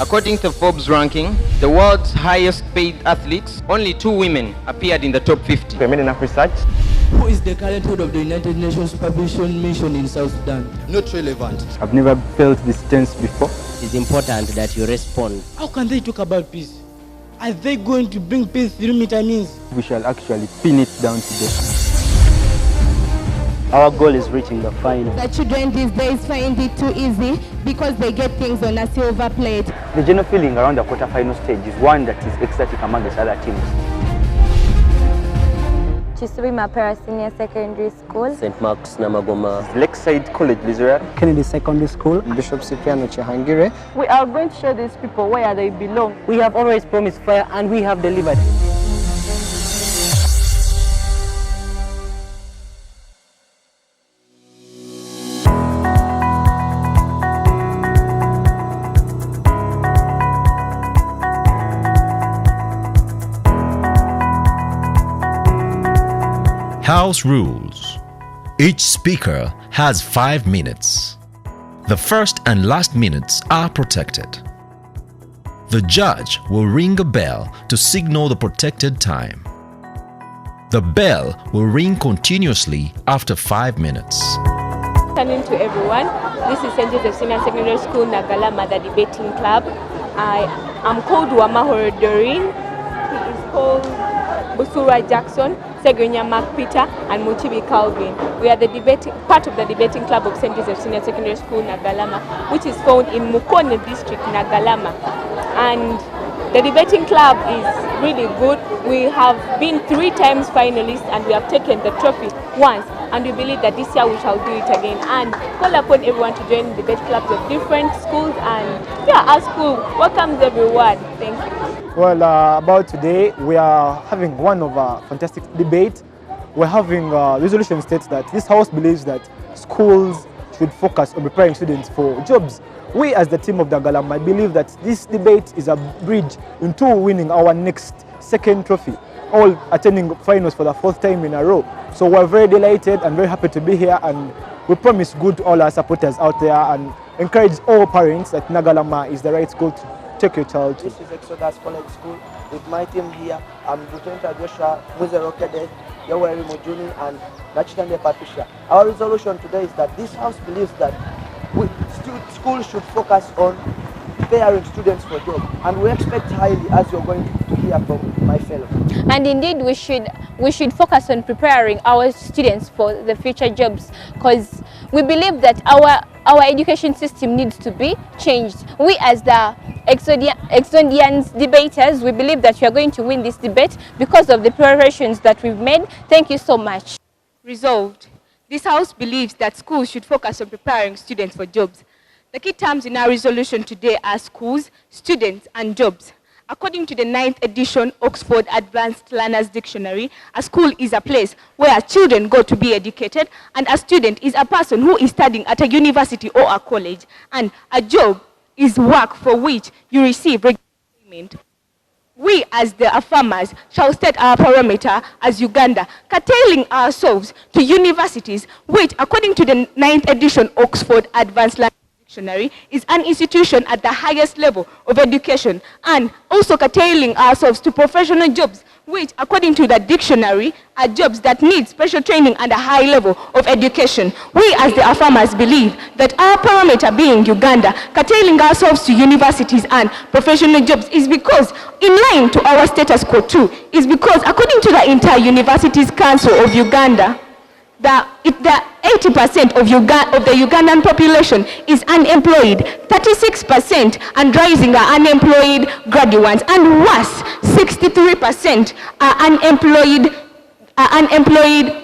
According to Forbes ranking, the world's highest paid athletes, only 2 women appeared in the top 50. We made enough research. Who is the current head of the United Nations Supervision Mission in South Sudan? Not relevant. I've never felt this tense before. It's important that you respond. How can they talk about peace? Are they going to bring peace through means? We shall actually pin it down today. Our goal is reaching the final. The children these days find it too easy because they get things on a silver plate. The general feeling around the quarter-final stage is one that is ecstatic amongst other teams. Chisuri Mapera Senior Secondary School, St. Mark's Nagalama, Lakeside College, Lizard, Kennedy Secondary School, Bishop Cipriano Chihangire. We are going to show these people where they belong. We have always promised fire and we have delivered. House rules. Each speaker has 5 minutes. The first and last minutes are protected. The judge will ring a bell to signal the protected time. The bell will ring continuously after 5 minutes. Good afternoon to everyone. This is St.Joseph Senior Secondary School, Nagalama, the debating club. I am called Wamahoro Doreen. He is called Busura Jackson, Segunya Mark Peter, and Muchibi Calvin. We are the part of the debating club of St. Joseph Senior Secondary School, Nagalama, which is found in Mukone district, Nagalama. And the debating club is really good. We have been 3 times finalists and we have taken the trophy once. And we believe that this year we shall do it again. And call upon everyone to join debate clubs of different schools. And yeah, our school welcomes everyone. Thank you. Well, about today, we are having one of our fantastic debate. We're having resolution states that this house believes that schools should focus on preparing students for jobs. We as the team of Nagalama believe that this debate is a bridge into winning our next 2nd trophy, all attending finals for the 4th time in a row. So we're very delighted and very happy to be here, and we promise good to all our supporters out there and encourage all parents that Nagalama is the right school to take your child to. This is Exodus College School with my team here. I'm Lieutenant Joshua Muzero Kede, Yoweri Mujuni, and Nachitande Patricia. Our resolution today is that this house believes that schools should focus on preparing students for jobs, and we expect highly, as you're going to hear from my fellow. and indeed we should focus on preparing our students for the future jobs, because we believe that our education system needs to be changed. We as the Exondians debaters, we believe that we are going to win this debate because of the preparations that we've made. Thank you so much. Resolved. This house believes that schools should focus on preparing students for jobs. The key terms in our resolution today are schools, students, and jobs. According to the 9th edition Oxford Advanced Learners Dictionary, a school is a place where children go to be educated, and a student is a person who is studying at a university or a college, and a job is work for which you receive regular payment. We as the farmers shall set our parameter as Uganda, curtailing ourselves to universities, which according to the 9th edition Oxford Advanced Learners Dictionary is an institution at the highest level of education, and also curtailing ourselves to professional jobs, which according to the dictionary are jobs that need special training and a high level of education. We as the farmers believe that our parameter being Uganda, curtailing ourselves to universities and professional jobs is because, in line to our status quo too, is because according to the Inter-Universities Council of Uganda, the 80% of the Ugandan population is unemployed, 36% and rising are unemployed graduates, and worse, 63% are unemployed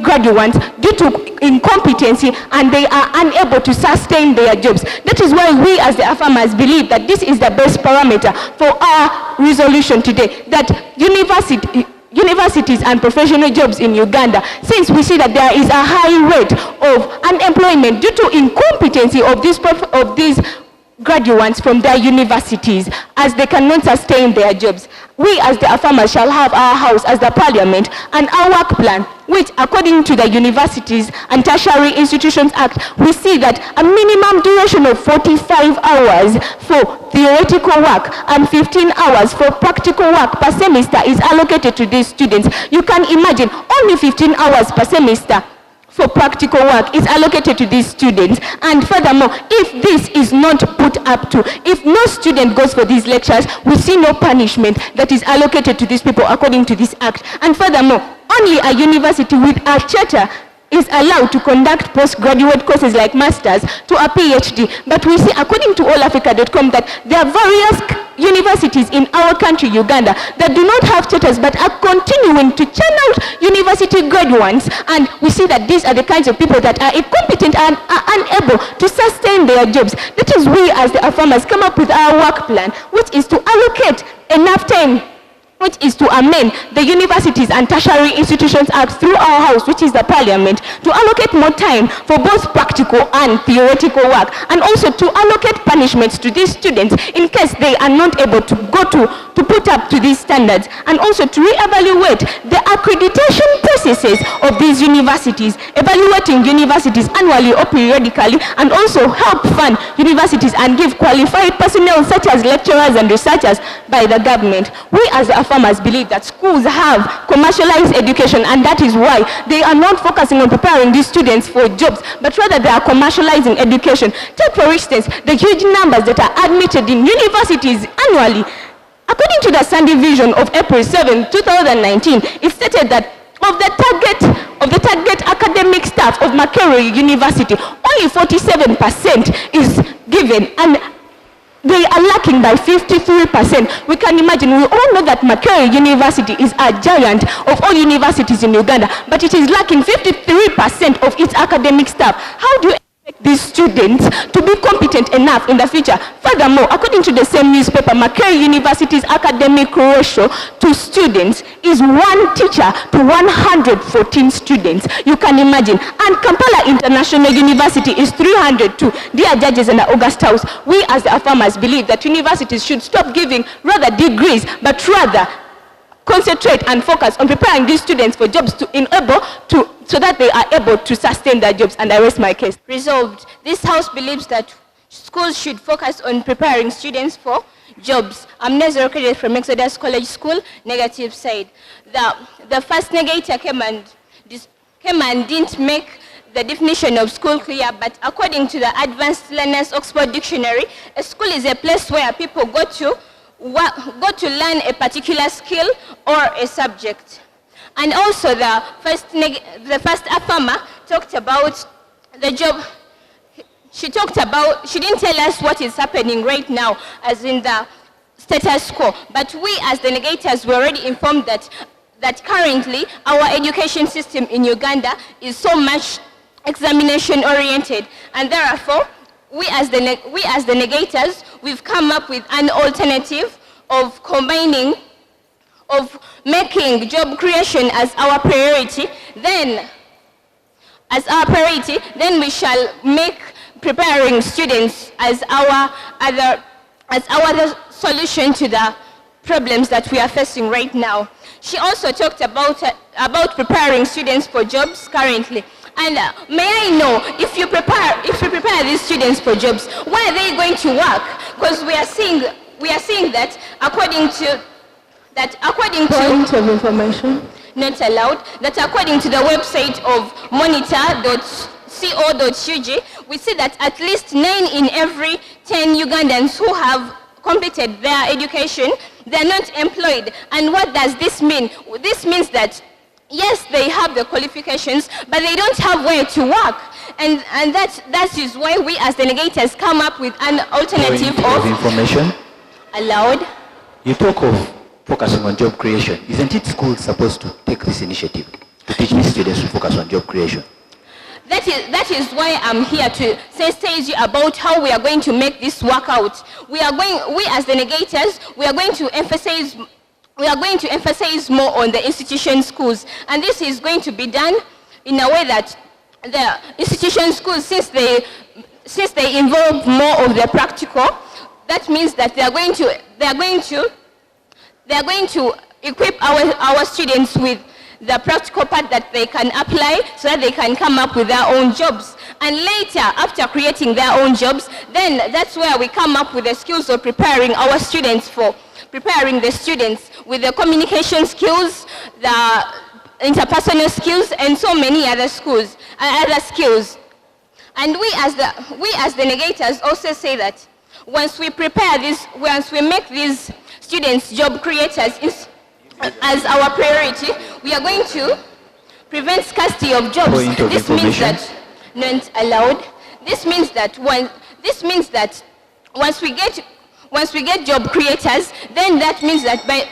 graduates due to incompetency, and they are unable to sustain their jobs. That is why we as the farmers believe that this is the best parameter for our resolution today, that universities and professional jobs in Uganda, since we see that there is a high rate of unemployment due to incompetency of these graduates from their universities, as they cannot sustain their jobs. we as the farmers shall have our house as the parliament and our work plan, which according to the Universities and Tertiary Institutions Act, we see that a minimum duration of 45 hours for theoretical work and 15 hours for practical work per semester is allocated to these students. You can imagine only 15 hours per semester for practical work is allocated to these students. And furthermore, if this is not put up to, if no student goes for these lectures, we see no punishment that is allocated to these people according to this act. And furthermore, only a university with a charter is allowed to conduct postgraduate courses like masters to a PhD. But we see, according to allafrica.com, that there are various universities in our country, Uganda, that do not have charters but are continuing to churn out university graduates. And we see that these are the kinds of people that are incompetent and are unable to sustain their jobs. That is, we as the farmers come up with our work plan, which is to allocate enough time, which is to amend the Universities and Tertiary Institutions Act through our house, which is the parliament, to allocate more time for both practical and theoretical work, and also to allocate punishments to these students in case they are not able to put up to these standards, and also to reevaluate the accreditation processes of these universities, evaluating universities annually or periodically, and also help fund universities and give qualified personnel such as lecturers and researchers by the government. We as the farmers believe that schools have commercialized education, and that is why they are not focusing on preparing these students for jobs, but rather they are commercializing education. Take for instance the huge numbers that are admitted in universities annually. According to the Sunday Vision of April 7, 2019, it stated that of the target academic staff of Makerere University, only 47% is given, and they are lacking by 53%. We can imagine, we all know that Makerere University is a giant of all universities in Uganda, but it is lacking 53% of its academic staff. How do you expect these students to be competent enough in the future? Furthermore, according to the same newspaper, Makerere University's academic ratio to students is 1 teacher to 114 students. You can imagine. And Kampala International University is 302. Dear judges and the August House, we as the farmers believe that universities should stop giving rather degrees, but rather concentrate and focus on preparing these students for jobs so that they are able to sustain their jobs. And I rest my case. Resolved, this House believes that schools should focus on preparing students for jobs. I'm Nezero Credit from Exodus College School, negative side. The first negator came and didn't make the definition of school clear, but according to the Advanced Learners Oxford Dictionary, a school is a place where people go to learn a particular skill or a subject. And also the first farmer talked about the job. She didn't tell us what is happening right now as in the status quo, but we as the negators were already informed that currently our education system in Uganda is so much examination oriented, and therefore we as the negators, we've come up with an alternative of making job creation as our priority. Then we shall make preparing students as our other solution to the problems that we are facing right now. She also talked about preparing students for jobs currently. And may I know, if you prepare these students for jobs, where are they going to work? Because we are seeing that according to point of information not allowed, that according to the website of monitor.co.ug, we see that at least 9 in every 10 Ugandans who have completed their education, they are not employed. And what does this mean? This means that yes, they have the qualifications, but they don't have where to work. And that is why we as delegators come up with an alternative of information. Allowed. You talk of focusing on job creation. Isn't it schools supposed to take this initiative to teach these students to focus on job creation? That is why I'm here to stage you about how we are going to make this work out. We as the negators, we are going to emphasize more on the institution schools, and this is going to be done in a way that the institution schools, since they involve more of the practical, that means that they are going to they are going to equip our students with the practical part that they can apply so that they can come up with their own jobs. And later, after creating their own jobs, then that's where we come up with the skills of preparing our students preparing the students with the communication skills, the interpersonal skills, and so many other skills. And we as the negators also say that once we make these students job creators as our priority, we are going to prevent scarcity of jobs. This means that not allowed. This means that once we get job creators, then that means that by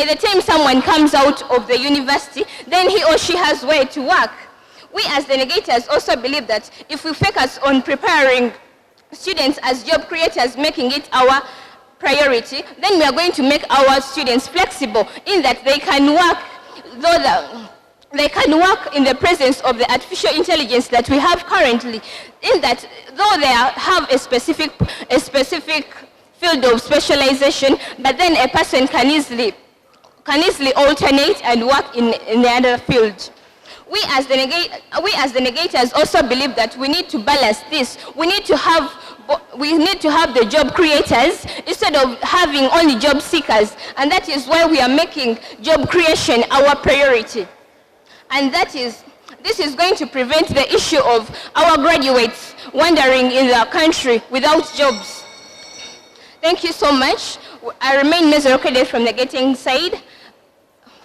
the time someone comes out of the university, then he or she has way to work. We as the negators also believe that if we focus on preparing students as job creators, making it our priority, then we are going to make our students flexible in that they can work, they can work in the presence of the artificial intelligence that we have currently, in that though they have a specific field of specialization, but then a person can easily alternate and work in another field. We as the negators also believe that we need to balance this. We need to have the job creators instead of having only job seekers, and that is why we are making job creation our priority. And this is going to prevent the issue of our graduates wandering in the country without jobs. Thank you so much. I remain Ms. Rokede from the Getting side.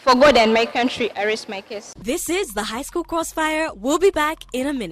For God and my country, I rest my case. This is the High School Crossfire. We'll be back in a minute.